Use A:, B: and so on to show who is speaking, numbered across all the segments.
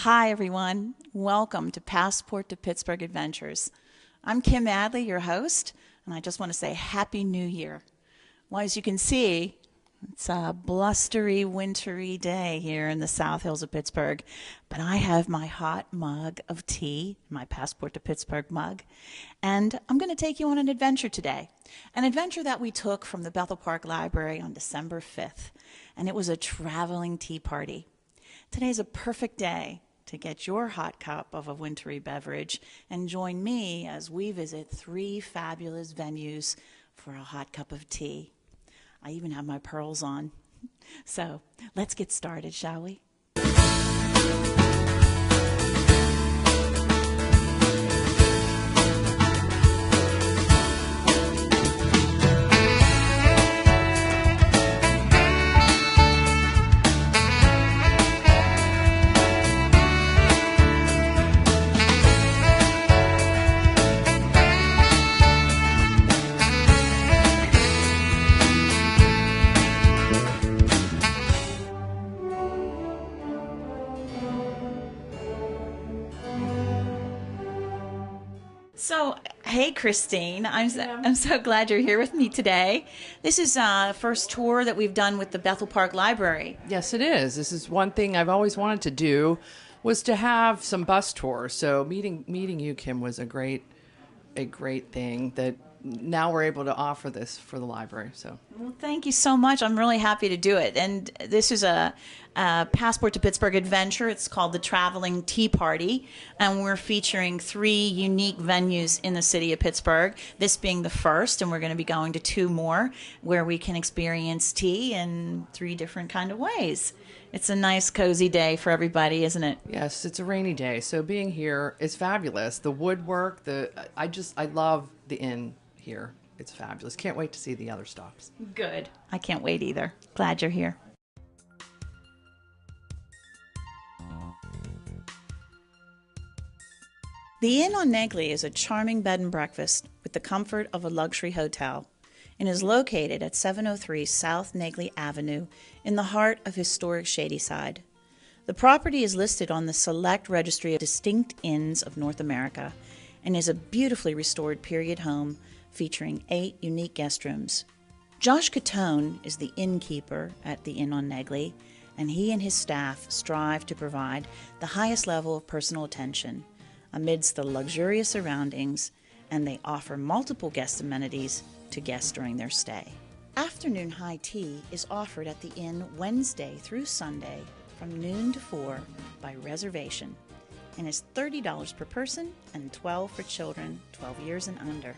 A: Hi, everyone. Welcome to Passport to Pittsburgh Adventures. I'm Kim Adley, your host, and I just want to say Happy New Year. Well, as you can see, it's a blustery, wintry day here in the South Hills of Pittsburgh, but I have my hot mug of tea, my Passport to Pittsburgh mug, and I'm going to take you on an adventure today. An adventure that we took from the Bethel Park Library on December 5th, and it was a traveling tea party. Today's a perfect day to get your hot cup of a wintry beverage and join me as we visit 3 fabulous venues for a hot cup of tea. I even have my pearls on. So let's get started, shall we? So, hey, Christine, I'm so glad you're here with me today. This is the first tour that we've done with the Bethel Park Library.
B: Yes, it is. This is one thing I've always wanted to do, was to have some bus tours. So meeting you, Kim, was a great thing that now we're able to offer this for the library. So,
A: well, thank you so much. I'm really happy to do it. And this is a Passport to Pittsburgh adventure. It's called the Traveling Tea Party, and we're featuring 3 unique venues in the city of Pittsburgh. This being the first, and we're going to be going to 2 more where we can experience tea in 3 different kind of ways. It's a nice, cozy day for everybody, isn't it?
B: yes, it's a rainy day, so being here is fabulous. The woodwork, I love the inn here. It's fabulous. Can't wait to see the other stops.
A: Good. I can't wait either. Glad you're here. The Inn on Negley is a charming bed and breakfast with the comfort of a luxury hotel and is located at 703 South Negley Avenue in the heart of historic Shadyside. The property is listed on the Select Registry of Distinct Inns of North America and is a beautifully restored period home featuring 8 unique guest rooms. Josh Catone is the innkeeper at the Inn on Negley, and he and his staff strive to provide the highest level of personal attention amidst the luxurious surroundings, and they offer multiple guest amenities to guests during their stay. Afternoon high tea is offered at the inn Wednesday through Sunday from noon to 4 by reservation and is $30 per person and $12 for children 12 years and under.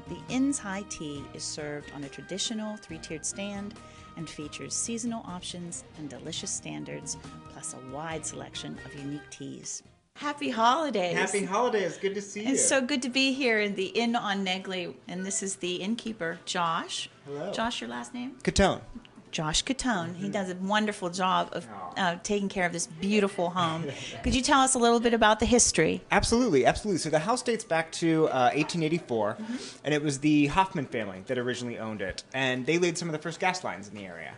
A: The inn's high tea is served on a traditional 3-tiered stand and features seasonal options and delicious standards, plus a wide selection of unique teas. Happy holidays.
C: Happy holidays. Good to see you.
A: It's so good to be here in the Inn on Negley, and this is the innkeeper, Josh.
C: Hello.
A: Josh, your last name?
C: Catone.
A: Josh Catone. He does a wonderful job of taking care of this beautiful home. Could you tell us a little bit about the history?
C: Absolutely, absolutely. So the house dates back to 1884, and it was the Hoffman family that originally owned it, and they laid some of the first gas lines in the area.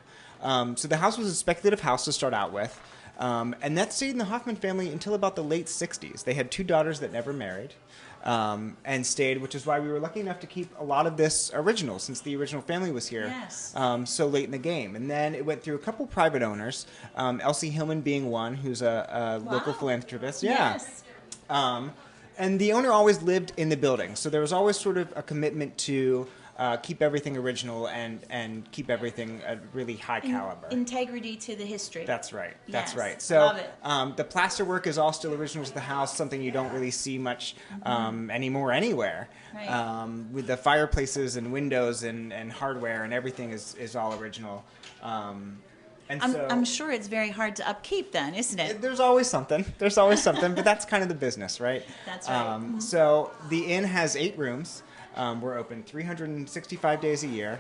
C: So the house was a speculative house to start out with, and that stayed in the Hoffman family until about the late 60s. They had 2 daughters that never married. And stayed, which is why we were lucky enough to keep a lot of this original, since the original family was here so late in the game. And then it went through a couple private owners, Elsie Hillman being one, who's a local philanthropist. Yeah.
A: Yes.
C: And the owner always lived in the building, so there was always sort of a commitment to keep everything original and keep everything at really high caliber.
A: Integrity to the history.
C: That's right. That's
A: Yes,
C: right. So
A: love it.
C: the plaster work is all still original to the house, something you don't really see much anymore anywhere.
A: Right.
C: With the fireplaces and windows and hardware and everything is all original.
A: I'm sure it's very hard to upkeep then, isn't it?
C: There's always something. There's always something, but that's kind of the business, right?
A: That's right.
C: So the inn has 8 rooms. We're open 365 days a year.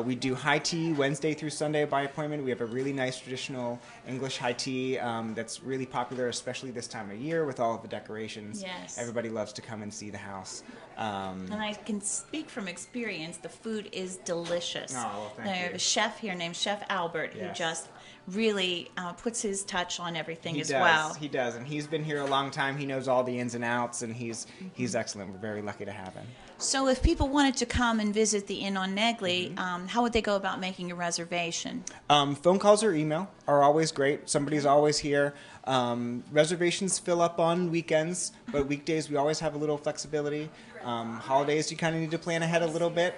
C: We do high tea Wednesday through Sunday by appointment. We have a really nice traditional English high tea that's really popular, especially this time of year with all of the decorations.
A: Yes.
C: Everybody loves to come and see the house.
A: And I can speak from experience, the food is delicious.
C: Oh, well, thank
A: I have
C: you.
A: a chef here named Chef Albert who
C: Yes.
A: just really puts his touch on everything
C: He
A: as
C: does.
A: well.
C: He does, and he's been here a long time. He knows all the ins and outs, and he's excellent. We're very lucky to have him.
A: So if people wanted to come and visit the Inn on Negley, how would they go about making a reservation?
C: Phone calls or email are always great. Somebody's always here. Reservations fill up on weekends, but weekdays we always have a little flexibility. Holidays you kind of need to plan ahead a little bit,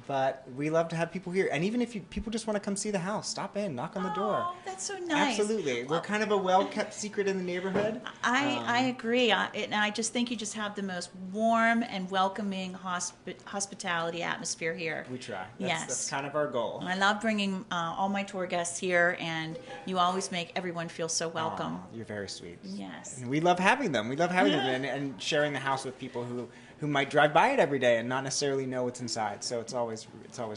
C: but we love to have people here. And even if people just want to come see the house, stop in, knock on the door.
A: Oh, that's so nice.
C: Absolutely. We're kind of a well-kept secret in the neighborhood.
A: I agree. And I just think you just have the most warm and welcoming hospitality atmosphere here.
C: We try.
A: Yes.
C: That's kind of our goal.
A: I love bringing all my tour guests here, and you always make everyone feel so welcome.
C: Aw, you're very sweet.
A: Yes.
C: And we love having them. We love having them and sharing the house with people who might drive by it every day and not necessarily know what's inside. So it's always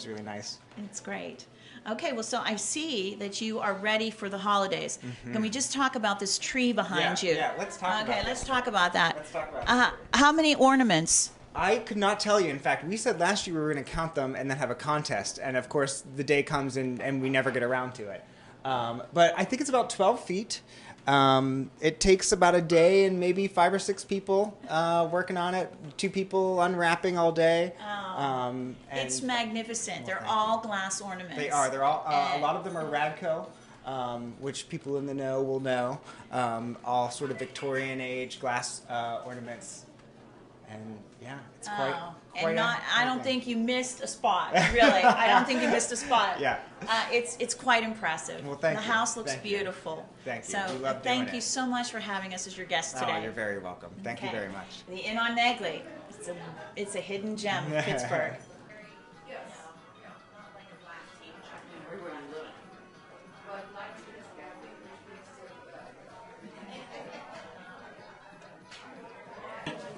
C: really nice.
A: It's great. Okay, well, so I see that you are ready for the holidays. Can we just talk about this tree behind you?
C: Yeah, let's talk about
A: Okay,
C: that.
A: let's talk about that.
C: Let's talk about
A: How many ornaments?
C: I could not tell you. In fact, we said last year we were going to count them and then have a contest. And of course, the day comes and we never get around to it. But I think it's about 12 feet. It takes about a day and maybe 5 or 6 people working on it. 2 people unwrapping all day. And
A: It's magnificent. They're
C: thank
A: all glass ornaments.
C: they are. They're all. A lot of them are Radco, which people in the know will know. All sort of Victorian age glass ornaments. And yeah, it's quite.
A: And I don't think you missed a spot. Really, I don't think you missed a spot.
C: Yeah.
A: It's quite impressive.
C: Well, thank
A: the
C: you.
A: house looks
C: Thank you.
A: beautiful.
C: Thank you.
A: So
C: We love doing
A: thank you
C: it.
A: so much for having us as your guest today.
C: Oh, you're very welcome. Thank you
A: Okay.
C: very much.
A: The Inn on Negley. It's a hidden gem of Pittsburgh.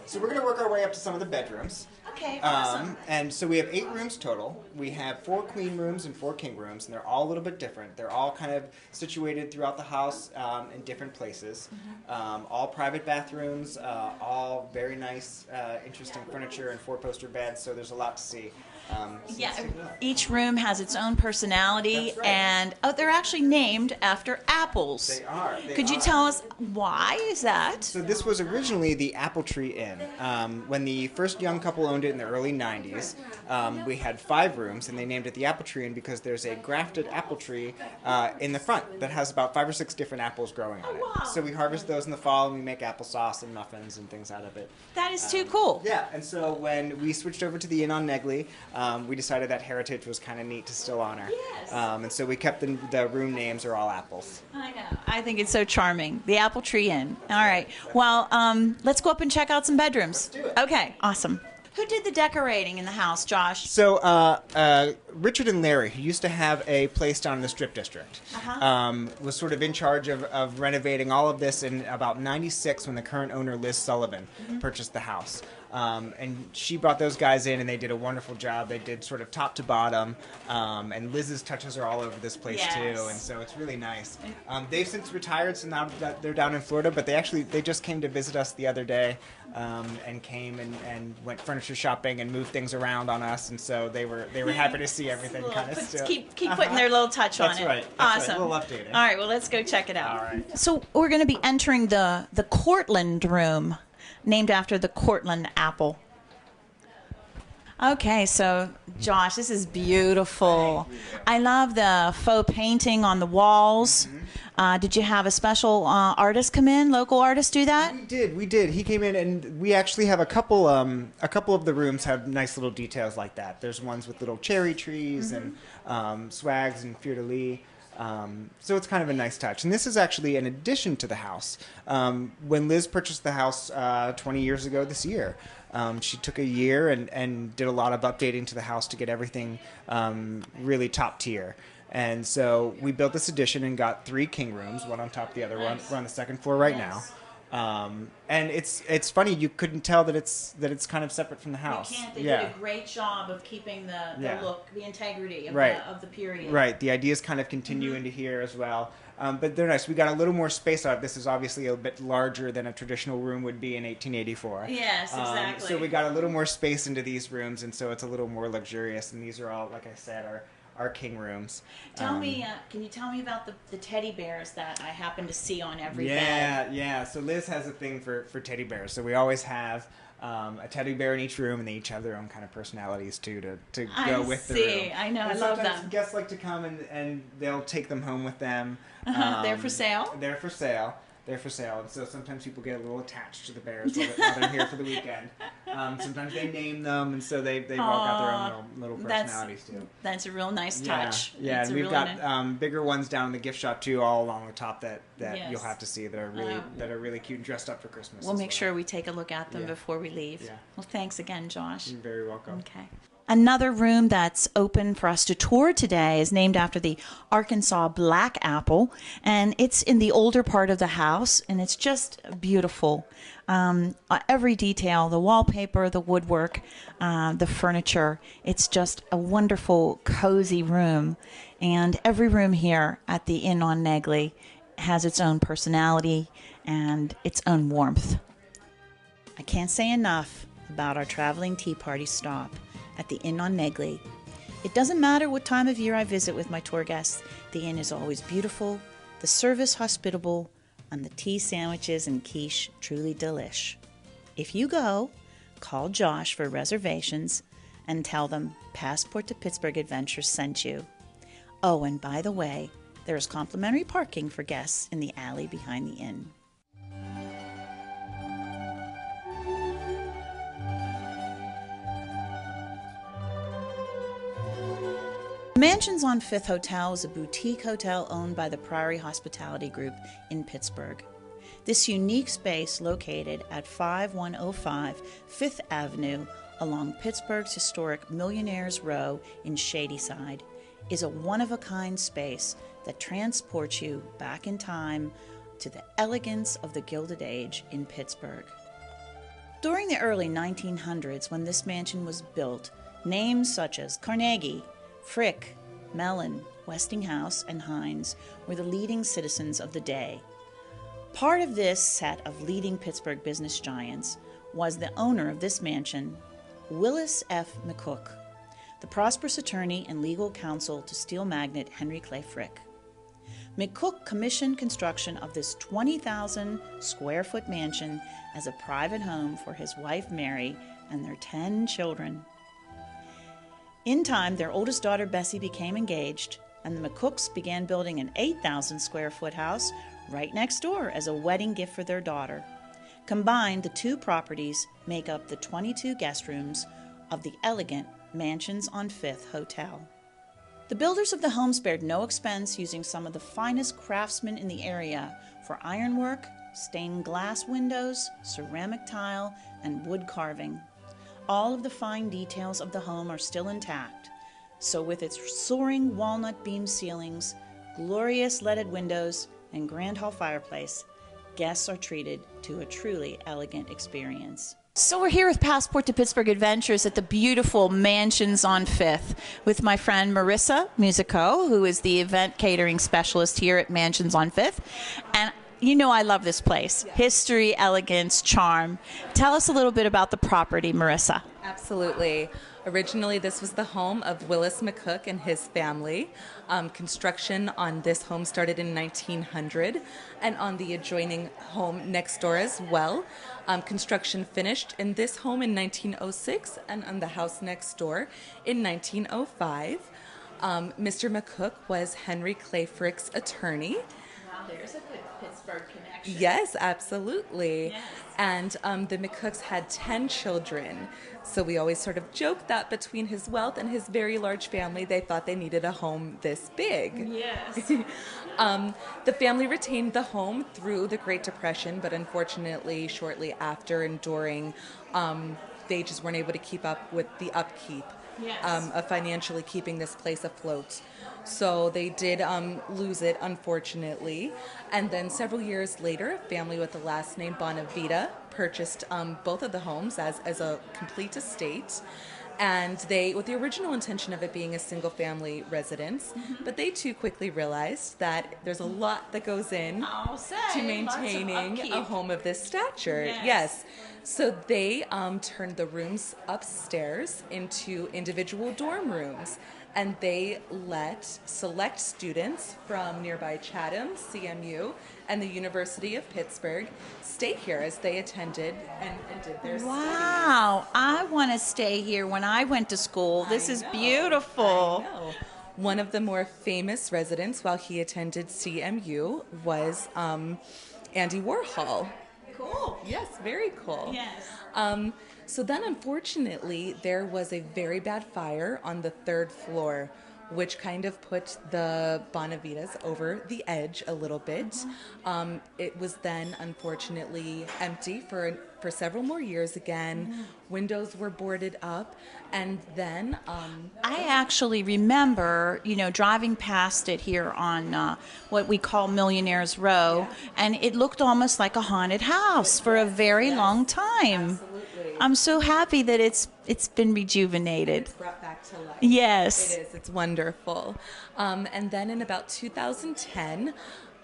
C: So we're going to work our way up to some of the bedrooms.
A: Okay, awesome.
C: And so we have 8 rooms total. We have 4 queen rooms and 4 king rooms, and they're all a little bit different. They're all kind of situated throughout the house in different places. All private bathrooms, all very nice, interesting furniture and 4-poster beds, so there's a lot to see.
A: Yeah,
C: let's take a look.
A: each room has its own personality,
C: That's right.
A: and they're actually named after apples.
C: They are.
A: Could you tell us why is that?
C: So this was originally the Apple Tree Inn. When the first young couple owned it in the early 90s, we had 5 rooms, and they named it the Apple Tree Inn because there's a grafted apple tree in the front that has about 5 or 6 different apples growing on it.
A: wow.
C: So we harvest those in the fall, and we make applesauce and muffins and things out of it.
A: That is too cool.
C: Yeah, and so when we switched over to the Inn on Negley, we decided that heritage was kind of neat to still honor.
A: Yes.
C: And so we kept the room names are all apples.
A: I know. I think it's so charming. The Apple Tree Inn. All right. Well, let's go up and check out some bedrooms.
C: Let's do it.
A: Okay. Awesome. Who did the decorating in the house, Josh?
C: So, Richard and Larry, who used to have a place down in the Strip District, was sort of in charge of renovating all of this in about 96 when the current owner, Liz Sullivan, purchased the house. And she brought those guys in, and they did a wonderful job. They did sort of top to bottom, and Liz's touches are all over this place
A: Yes.
C: too, and so it's really nice. They've since retired, so now that they're down in Florida, but they just came to visit us the other day, and came and went furniture shopping and moved things around on us, and so they were happy to see everything kind of still.
A: Keep putting their little touch on
C: That's
A: it.
C: right. That's
A: Awesome.
C: right. A little updating.
A: All right. Well, let's go check it out.
C: All right.
A: So we're going to be entering the Cortland room, named after the Cortland apple. Okay, so Josh, this is beautiful. I love the faux painting on the walls. Did you have a special artist come in? Local artist do that?
C: We did. He came in, and we actually have a couple of the rooms have nice little details like that. There's ones with little cherry trees and swags and fleur-de-lis. So it's kind of a nice touch. And this is actually an addition to the house. When Liz purchased the house 20 years ago this year, she took a year and did a lot of updating to the house to get everything really top tier. And so we built this addition and got 3 king rooms, one on top of the other one. We're on the 2nd floor right now. And it's funny, you couldn't tell that it's kind of separate from the house.
A: You can't. They did a great job of keeping the look, the integrity of,
C: Right.
A: of the period.
C: Right. The ideas kind of continue into here as well. But they're nice. We got a little more space out. This is obviously a bit larger than a traditional room would be in 1884.
A: Yes, exactly.
C: So we got a little more space into these rooms, and so it's a little more luxurious. And these are all, like I said, our king rooms.
A: Tell me, can you tell me about the teddy bears that I happen to see on every bed?
C: Yeah. So Liz has a thing for teddy bears. So we always have a teddy bear in each room, and they each have their own kind of personalities too to go with the room.
A: I know,
C: And
A: I love
C: sometimes
A: them.
C: guests like to come and they'll take them home with them.
A: They're for sale?
C: They're for sale. They're for sale, and so sometimes people get a little attached to the bears while they're here for the weekend. Sometimes they name them, and so they walk out their own little personalities too.
A: That's a real nice touch.
C: Yeah,
A: It's
C: and
A: a
C: we've
A: really
C: got bigger ones down in the gift shop too, all along the top that
A: Yes.
C: you'll have to see that are really cute and dressed up for Christmas.
A: We'll
C: as
A: make
C: well.
A: sure we take a look at them
C: Yeah.
A: before we leave.
C: Yeah.
A: Well, thanks again, Josh.
C: You're very welcome.
A: Okay. Another room that's open for us to tour today is named after the Arkansas black apple, and it's in the older part of the house, and it's just beautiful. Every detail, the wallpaper, the woodwork, the furniture, it's just a wonderful, cozy room. And every room here at the Inn on Negley has its own personality and its own warmth. I can't say enough about our traveling tea party stop at the Inn on Negley. It doesn't matter what time of year I visit with my tour guests, the inn is always beautiful, the service hospitable, and the tea sandwiches and quiche truly delish. If you go, call Josh for reservations and tell them Passport to Pittsburgh Adventures sent you. Oh, and by the way, there is complimentary parking for guests in the alley behind the inn. Mansions on Fifth Hotel is a boutique hotel owned by the Priory Hospitality Group in Pittsburgh. This unique space, located at 5105 Fifth Avenue along Pittsburgh's historic Millionaires Row in Shadyside, is a one-of-a-kind space that transports you back in time to the elegance of the Gilded Age in Pittsburgh. During the early 1900s, when this mansion was built, names such as Carnegie, Frick, Mellon, Westinghouse, and Heinz were the leading citizens of the day. Part of this set of leading Pittsburgh business giants was the owner of this mansion, Willis F. McCook, the prosperous attorney and legal counsel to steel magnate Henry Clay Frick. McCook commissioned construction of this 20,000 square foot mansion as a private home for his wife Mary and their 10 children. In time, their oldest daughter Bessie became engaged, and the McCooks began building an 8,000 square foot house right next door as a wedding gift for their daughter. Combined, the two properties make up the 22 guest rooms of the elegant Mansions on Fifth Hotel. The builders of the home spared no expense, using some of the finest craftsmen in the area for ironwork, stained glass windows, ceramic tile, and wood carving. All of the fine details of the home are still intact, so with its soaring walnut beam ceilings, glorious leaded windows, and grand hall fireplace, guests are treated to a truly elegant experience. So we're here with Passport to Pittsburgh Adventures at the beautiful Mansions on Fifth with my friend Marissa Musico, who is the event catering specialist here at Mansions on Fifth. And you know I love this place. Yeah. History, elegance, charm. Tell us a little bit about the property, Marissa.
D: Absolutely. Originally, this was the home of Willis McCook and his family. Construction on this home started in 1900, and on the adjoining home next door as well. Construction finished in this home in 1906, and on the house next door in 1905. Mr. McCook was Henry Clay Frick's attorney.
A: Wow, there's a good Pittsburgh connection.
D: Yes, absolutely.
A: Yes.
D: And the McCooks had 10 children. So we always sort of joked that between his wealth and his very large family, they thought they needed a home this big.
A: Yes.
D: The family retained the home through the Great Depression, but unfortunately, shortly after and during, they just weren't able to keep up with the upkeep of financially keeping this place afloat. So they did lose it, unfortunately. And then several years later, a family with the last name Bonavita purchased both of the homes as a complete estate. And they, with the original intention of it being a single-family residence, but they too quickly realized that there's a lot that goes in to maintaining a home of this stature. Yes. So they turned the rooms upstairs into individual dorm rooms. and they let select students from nearby Chatham, CMU, and the University of Pittsburgh stay here as they attended and did their studies.
A: Wow, I want to stay here when I went to school. This is beautiful.
D: I know. One of the more famous residents while he attended CMU was Andy Warhol.
A: Cool.
D: Yes, very cool.
A: Yes.
D: So then, unfortunately, there was a very bad fire on the 3rd floor, which kind of put the Bonavitas over the edge a little bit. It was then, unfortunately, empty for several more years again. Windows were boarded up, and then...
A: I actually remember, driving past it here on what we call Millionaires Row, and it looked almost like a haunted house for a very long time.
D: Absolutely.
A: I'm so happy that it's been rejuvenated.
D: It's brought back to life.
A: Yes.
D: It is. It's wonderful. And then in about 2010,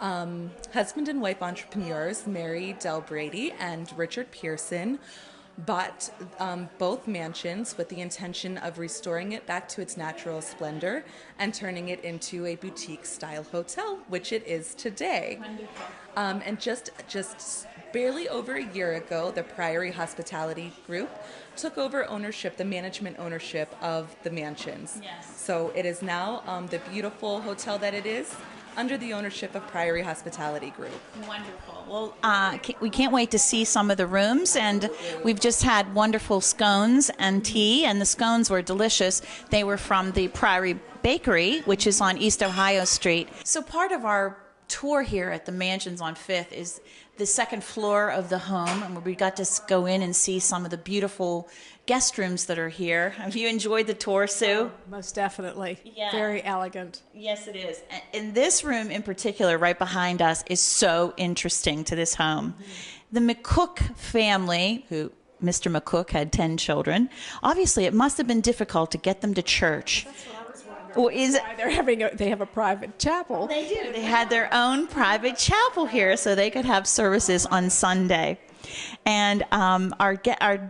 D: husband and wife entrepreneurs Mary Del Brady and Richard Pearson bought both mansions with the intention of restoring it back to its natural splendor and turning it into a boutique-style hotel, which it is today.
A: Wonderful.
D: And just barely over a year ago, the Priory Hospitality Group took over the management ownership of the mansions.
A: Yes.
D: So it is now the beautiful hotel that it is under the ownership of Priory Hospitality Group.
A: Wonderful. Well, we can't wait to see some of the rooms, and we've just had wonderful scones and tea, and the scones were delicious. They were from the Priory Bakery, which is on East Ohio Street. So part of our tour here at the Mansions on 5th is the 2nd floor of the home, and we got to go in and see some of the beautiful guest rooms that are here. Have you enjoyed the tour, Sue?
E: Most definitely.
A: Yeah.
E: Very elegant.
A: Yes, it is. And this room in particular, right behind us, is so interesting to this home. The McCook family, who Mr. McCook had 10 children, obviously it must have been difficult to get them to church.
E: That's what I was wondering.
A: Well, is it?
E: Why they have a private chapel.
A: They do. They had their own private chapel here so they could have services on Sunday. And our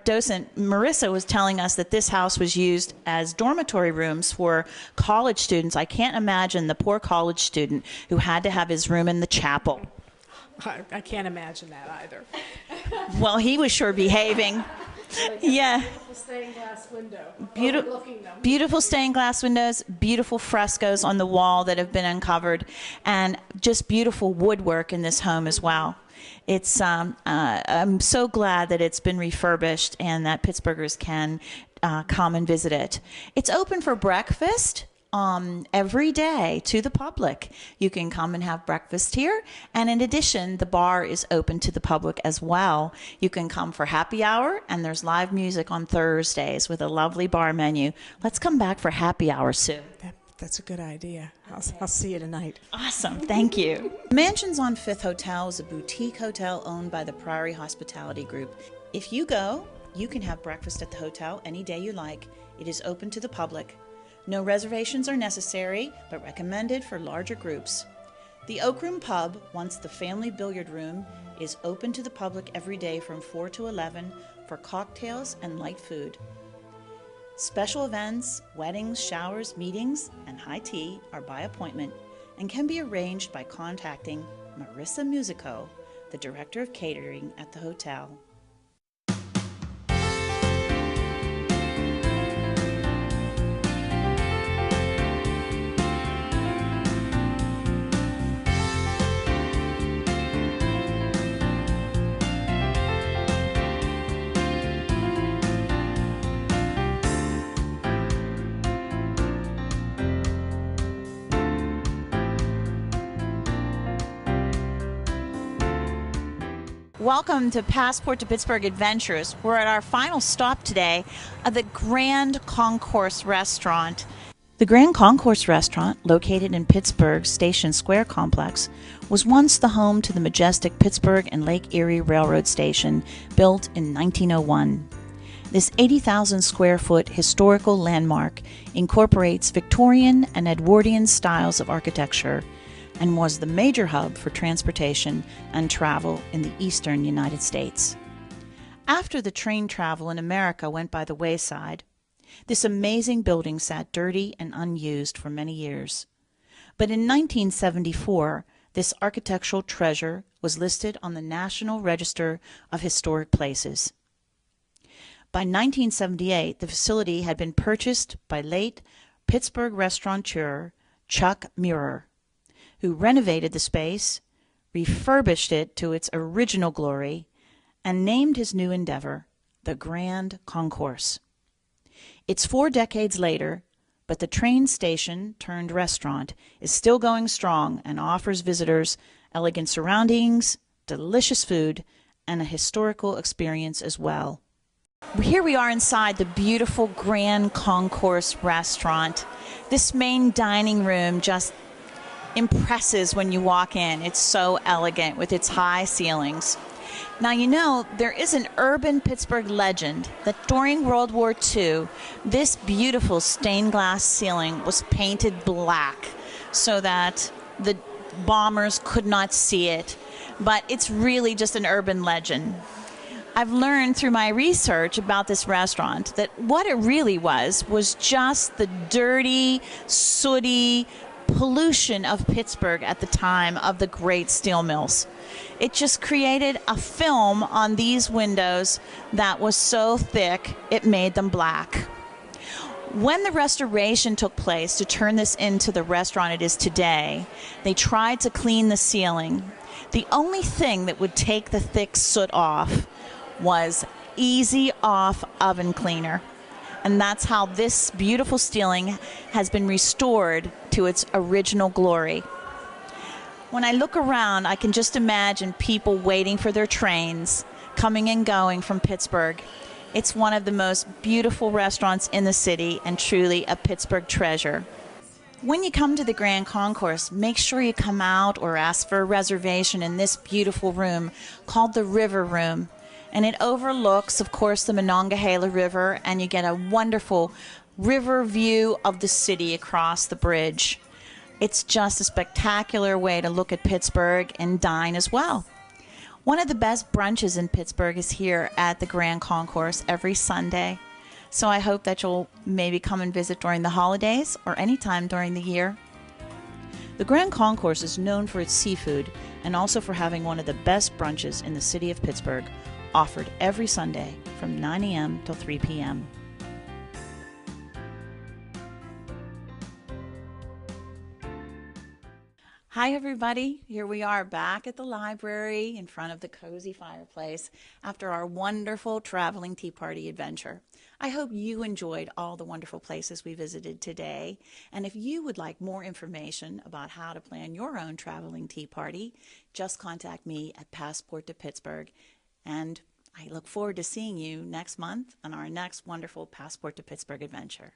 A: docent, Marissa, was telling us that this house was used as dormitory rooms for college students. I can't imagine the poor college student who had to have his room in the chapel.
E: I can't imagine that either.
A: Well, he was sure behaving. Yeah.
E: Beautiful stained glass window.
A: Beautiful stained glass windows, beautiful frescoes on the wall that have been uncovered, and just beautiful woodwork in this home as well. It's I'm so glad that it's been refurbished and that Pittsburghers can come and visit it. It's open for breakfast every day to the public. You can come and have breakfast here, and in addition, the bar is open to the public as well. You can come for happy hour, and there's live music on Thursdays with a lovely bar menu. Let's come back for happy hour, Sue.
E: That's a good idea. I'll see you tonight.
A: Awesome. Thank you. Mansions on 5th Hotel is a boutique hotel owned by the Priory Hospitality Group. If you go, you can have breakfast at the hotel any day you like. It is open to the public. No reservations are necessary, but recommended for larger groups. The Oak Room Pub, once the family billiard room, is open to the public every day from 4 to 11 for cocktails and light food. Special events, weddings, showers, meetings, and high tea are by appointment and can be arranged by contacting Marissa Musico, the Director of Catering at the hotel. Welcome to Passport to Pittsburgh Adventures. We're at our final stop today at the Grand Concourse Restaurant. The Grand Concourse Restaurant, located in Pittsburgh's Station Square complex, was once the home to the majestic Pittsburgh and Lake Erie Railroad Station, built in 1901. This 80,000 square foot historical landmark incorporates Victorian and Edwardian styles of architecture and was the major hub for transportation and travel in the eastern United States. After the train travel in America went by the wayside, This amazing building sat dirty and unused for many years. But in 1974, this architectural treasure was listed on the National Register of Historic Places. By 1978, the facility had been purchased by late Pittsburgh restaurateur Chuck Muir, who renovated the space, refurbished it to its original glory, and named his new endeavor the Grand Concourse. It's 4 decades later, but the train station turned restaurant is still going strong and offers visitors elegant surroundings, delicious food, and a historical experience as well. Here we are inside the beautiful Grand Concourse restaurant. This main dining room just impresses when you walk in. It's so elegant with its high ceilings. Now, you know, there is an urban Pittsburgh legend that during World War II, this beautiful stained glass ceiling was painted black so that the bombers could not see it. But it's really just an urban legend. I've learned through my research about this restaurant that what it really was just the dirty, sooty pollution of Pittsburgh at the time of the great steel mills. It just created a film on these windows that was so thick it made them black. When the restoration took place to turn this into the restaurant it is today, they tried to clean the ceiling. The only thing that would take the thick soot off was Easy Off oven cleaner. And that's how this beautiful ceiling has been restored to its original glory. When I look around, I can just imagine people waiting for their trains, coming and going from Pittsburgh. It's one of the most beautiful restaurants in the city and truly a Pittsburgh treasure. When you come to the Grand Concourse, make sure you come out or ask for a reservation in this beautiful room called the River Room. And it overlooks, of course, the Monongahela River, and you get a wonderful river view of the city across the bridge. It's just a spectacular way to look at Pittsburgh and dine as well. One of the best brunches in Pittsburgh is here at the Grand Concourse every Sunday. So I hope that you'll maybe come and visit during the holidays or any time during the year. The Grand Concourse is known for its seafood and also for having one of the best brunches in the city of Pittsburgh, offered every Sunday from 9 a.m. till 3 p.m. Hi everybody, here we are back at the library in front of the cozy fireplace after our wonderful traveling tea party adventure. I hope you enjoyed all the wonderful places we visited today, and if you would like more information about how to plan your own traveling tea party, just contact me at Passport to Pittsburgh, and I look forward to seeing you next month on our next wonderful Passport to Pittsburgh adventure.